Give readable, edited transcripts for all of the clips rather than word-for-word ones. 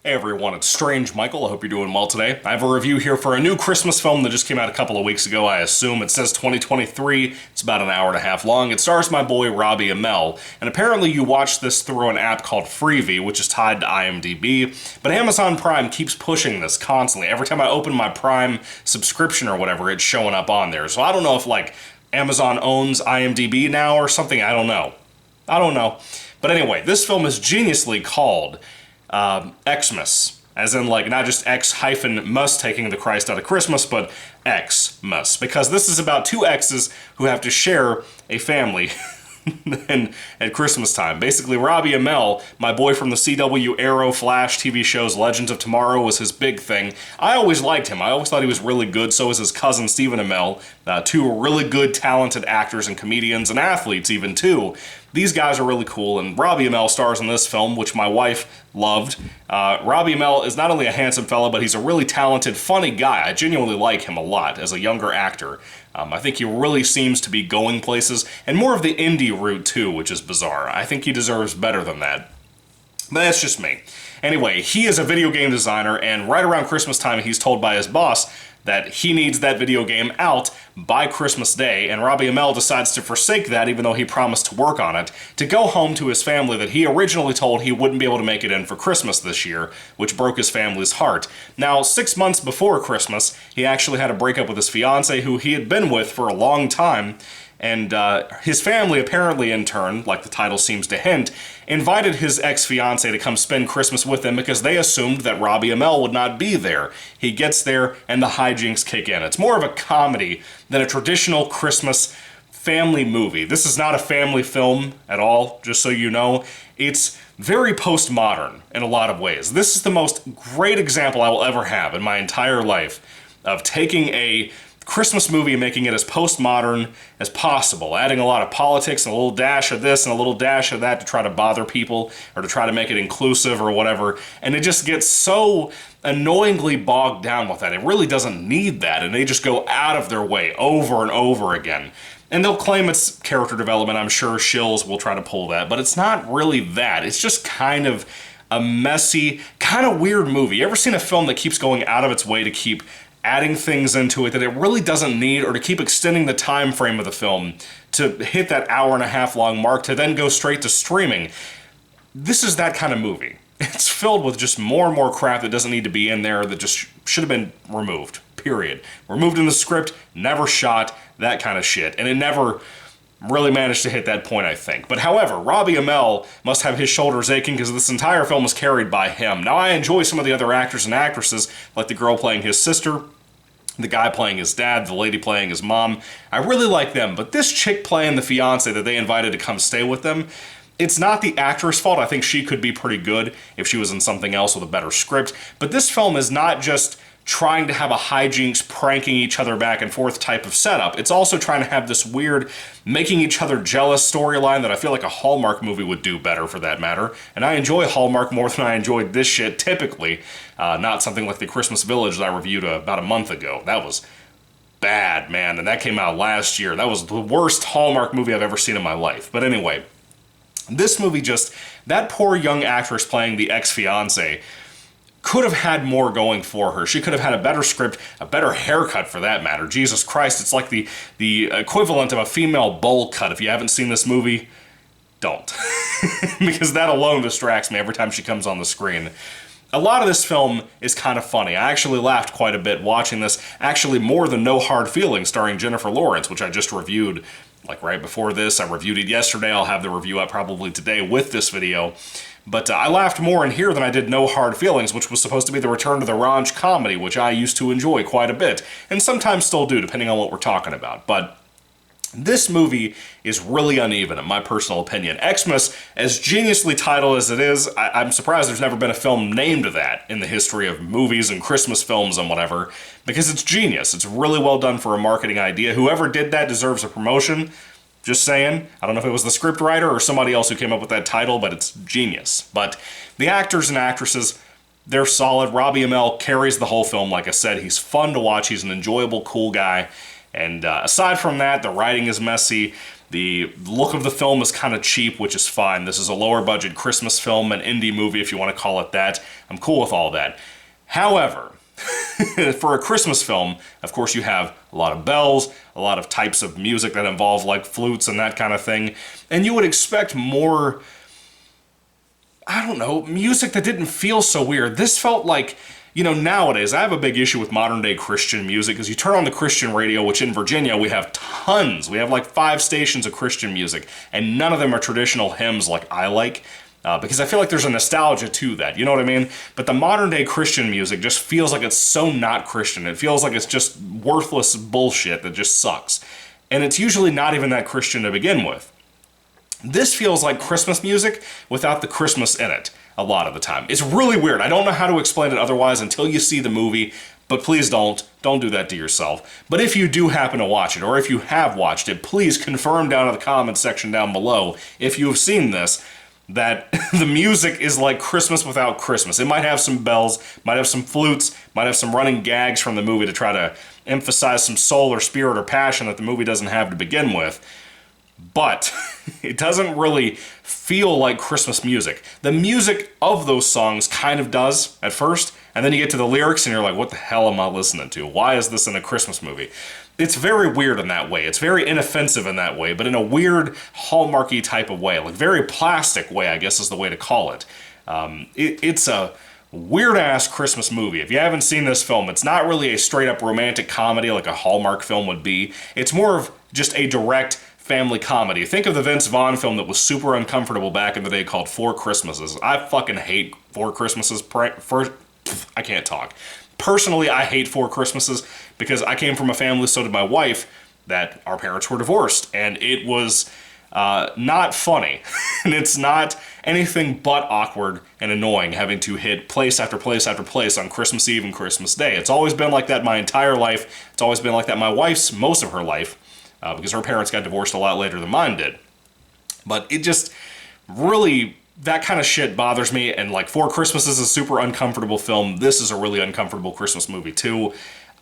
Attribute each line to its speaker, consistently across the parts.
Speaker 1: Hey everyone, it's Strange Michael. I hope you're doing well today. I have a review here for a new Christmas film that just came out a couple of weeks ago, I assume. It says 2023. It's about an hour and a half long. It stars my boy Robbie Amell, and apparently you watch this through an app called Freevee, which is tied to IMDb, but Amazon Prime keeps pushing this constantly. Every time I open my Prime subscription or whatever, it's showing up on there. So I don't know if, Amazon owns IMDb now or something. I don't know. But anyway, this film is geniusly called EXmas, as in not just X-mus taking the Christ out of Christmas, but EXmas, because this is about two exes who have to share a family at Christmas time. Basically, Robbie Amell, my boy from the CW Arrow Flash TV shows Legends of Tomorrow, was his big thing. I always liked him. I always thought he was really good. So was his cousin Stephen Amell, two really good, talented actors and comedians and athletes even too. These guys are really cool, and Robbie Amell stars in this film, which my wife loved. Robbie Amell is not only a handsome fellow, but he's a really talented, funny guy. I genuinely like him a lot as a younger actor. I think he really seems to be going places, and more of the indie route too, which is bizarre. I think he deserves better than that. But that's just me. Anyway, he is a video game designer, and right around Christmas time, he's told by his boss that he needs that video game out by Christmas Day, and Robbie Amell decides to forsake that, even though he promised to work on it, to go home to his family that he originally told he wouldn't be able to make it in for Christmas this year, which broke his family's heart. Now, 6 months before Christmas, he actually had a breakup with his fiancée, who he had been with for a long time, and his family apparently, in turn, like the title seems to hint, invited his ex-fiancée to come spend Christmas with them because they assumed that Robbie Amell would not be there. He gets there, and the hijinks kick in. It's more of a comedy than a traditional Christmas family movie. This is not a family film at all, just so you know. It's very postmodern in a lot of ways. This is the most great example I will ever have in my entire life of taking a Christmas movie and making it as postmodern as possible, adding a lot of politics and a little dash of this and a little dash of that to try to bother people or to try to make it inclusive or whatever, and it just gets so annoyingly bogged down with that. It really doesn't need that, and they just go out of their way over and over again. And they'll claim it's character development. I'm sure shills will try to pull that, but it's not really that. It's just kind of a messy, kind of weird movie. You ever seen a film that keeps going out of its way to keep adding things into it that it really doesn't need, or to keep extending the time frame of the film to hit that hour and a half long mark to then go straight to streaming? This is that kind of movie. It's filled with just more and more crap that doesn't need to be in there, that just should have been removed, period. Removed in the script, never shot, that kind of shit. And it never really managed to hit that point, I think. But however, Robbie Amell must have his shoulders aching because this entire film is carried by him. Now, I enjoy some of the other actors and actresses, like the girl playing his sister, the guy playing his dad, the lady playing his mom. I really like them, but this chick playing the fiancé that they invited to come stay with them, it's not the actress' fault. I think she could be pretty good if she was in something else with a better script. But this film is not just trying to have a hijinks, pranking each other back and forth type of setup. It's also trying to have this weird, making each other jealous storyline that I feel like a Hallmark movie would do better, for that matter. And I enjoy Hallmark more than I enjoyed this shit, typically. Not something like The Christmas Village that I reviewed about a month ago. That was bad, man, and that came out last year. That was the worst Hallmark movie I've ever seen in my life. But anyway, this movie just, that poor young actress playing the ex-fiancé could have had more going for her. She could have had a better script, a better haircut for that matter. Jesus Christ, it's like the equivalent of a female bowl cut. If you haven't seen this movie, don't. Because that alone distracts me every time she comes on the screen. A lot of this film is kind of funny. I actually laughed quite a bit watching this, actually more than No Hard Feelings starring Jennifer Lawrence, which I just reviewed right before this. I reviewed it yesterday. I'll have the review up probably today with this video. But I laughed more in here than I did No Hard Feelings, which was supposed to be the return to the raunch comedy, which I used to enjoy quite a bit, and sometimes still do, depending on what we're talking about. But this movie is really uneven, in my personal opinion. EXmas, as geniusly titled as it is, I'm surprised there's never been a film named that in the history of movies and Christmas films and whatever, because it's genius. It's really well done for a marketing idea. Whoever did that deserves a promotion. Just saying. I don't know if it was the scriptwriter or somebody else who came up with that title, but it's genius. But the actors and actresses, they're solid. Robbie Amell carries the whole film, like I said. He's fun to watch. He's an enjoyable, cool guy. And aside from that, the writing is messy. The look of the film is kind of cheap, which is fine. This is a lower budget Christmas film, an indie movie if you want to call it that. I'm cool with all that. However, for a Christmas film, of course you have a lot of bells, a lot of types of music that involve like flutes and that kind of thing, and you would expect more, I don't know, music that didn't feel so weird. This felt like, you know, nowadays, I have a big issue with modern day Christian music, because you turn on the Christian radio, which in Virginia we have tons. We have like 5 stations of Christian music, and none of them are traditional hymns like I like. Because I feel like there's a nostalgia to that, you know what I mean? But the modern day Christian music just feels like it's so not Christian. It feels like it's just worthless bullshit that just sucks. And it's usually not even that Christian to begin with. This feels like Christmas music without the Christmas in it a lot of the time. It's really weird. I don't know how to explain it otherwise until you see the movie, but please don't do that to yourself. But if you do happen to watch it, or if you have watched it, please confirm down in the comments section down below if you have seen this, that the music is like Christmas without Christmas. It might have some bells, might have some flutes, might have some running gags from the movie to try to emphasize some soul or spirit or passion that the movie doesn't have to begin with. But it doesn't really feel like Christmas music. The music of those songs kind of does at first, and then you get to the lyrics and you're like, what the hell am I listening to? Why is this in a Christmas movie? It's very weird in that way. It's very inoffensive in that way, but in a weird, hallmarky type of way. Like, very plastic way, I guess is the way to call it. It's a weird-ass Christmas movie. If you haven't seen this film, it's not really a straight-up romantic comedy like a Hallmark film would be. It's more of just a direct family comedy. Think of the Vince Vaughn film that was super uncomfortable back in the day called Four Christmases. I fucking hate Four Christmases. I can't talk. Personally, I hate Four Christmases because I came from a family, so did my wife, that our parents were divorced, and it was not funny. And it's not anything but awkward and annoying having to hit place after place after place on Christmas Eve and Christmas Day. It's always been like that my entire life. It's always been like that my wife's most of her life, because her parents got divorced a lot later than mine did. But it just really, that kind of shit bothers me, and like Four Christmases is a super uncomfortable film. This is a really uncomfortable Christmas movie too.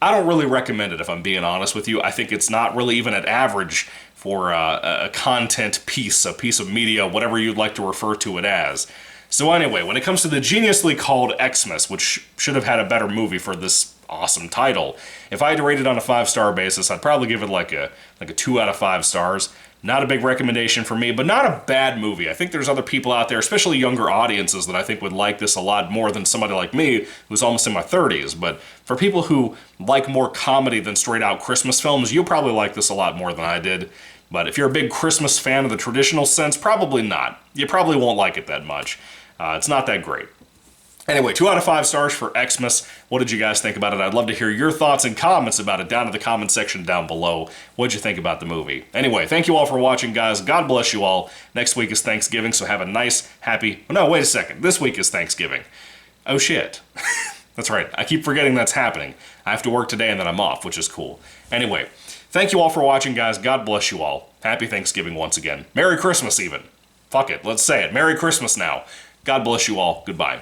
Speaker 1: I don't really recommend it, if I'm being honest with you. I think it's not really even at average for a content piece, a piece of media, whatever you'd like to refer to it as. So anyway, when it comes to the geniusly called EXmas, which should have had a better movie for this awesome title, if I had to rate it on a 5-star basis, I'd probably give it like a 2 out of 5 stars. Not a big recommendation for me, but not a bad movie. I think there's other people out there, especially younger audiences, that I think would like this a lot more than somebody like me, who's almost in my 30s. But for people who like more comedy than straight-out Christmas films, you'll probably like this a lot more than I did. But if you're a big Christmas fan of the traditional sense, probably not. You probably won't like it that much. It's not that great. Anyway, 2 out of 5 stars for EXmas. What did you guys think about it? I'd love to hear your thoughts and comments about it down in the comment section down below. What'd you think about the movie? Anyway, thank you all for watching, guys. God bless you all. Next week is Thanksgiving, so have a nice, happy... Oh, no, wait a second. This week is Thanksgiving. Oh, shit. That's right. I keep forgetting that's happening. I have to work today and then I'm off, which is cool. Anyway, thank you all for watching, guys. God bless you all. Happy Thanksgiving once again. Merry Christmas, even. Fuck it. Let's say it. Merry Christmas now. God bless you all. Goodbye.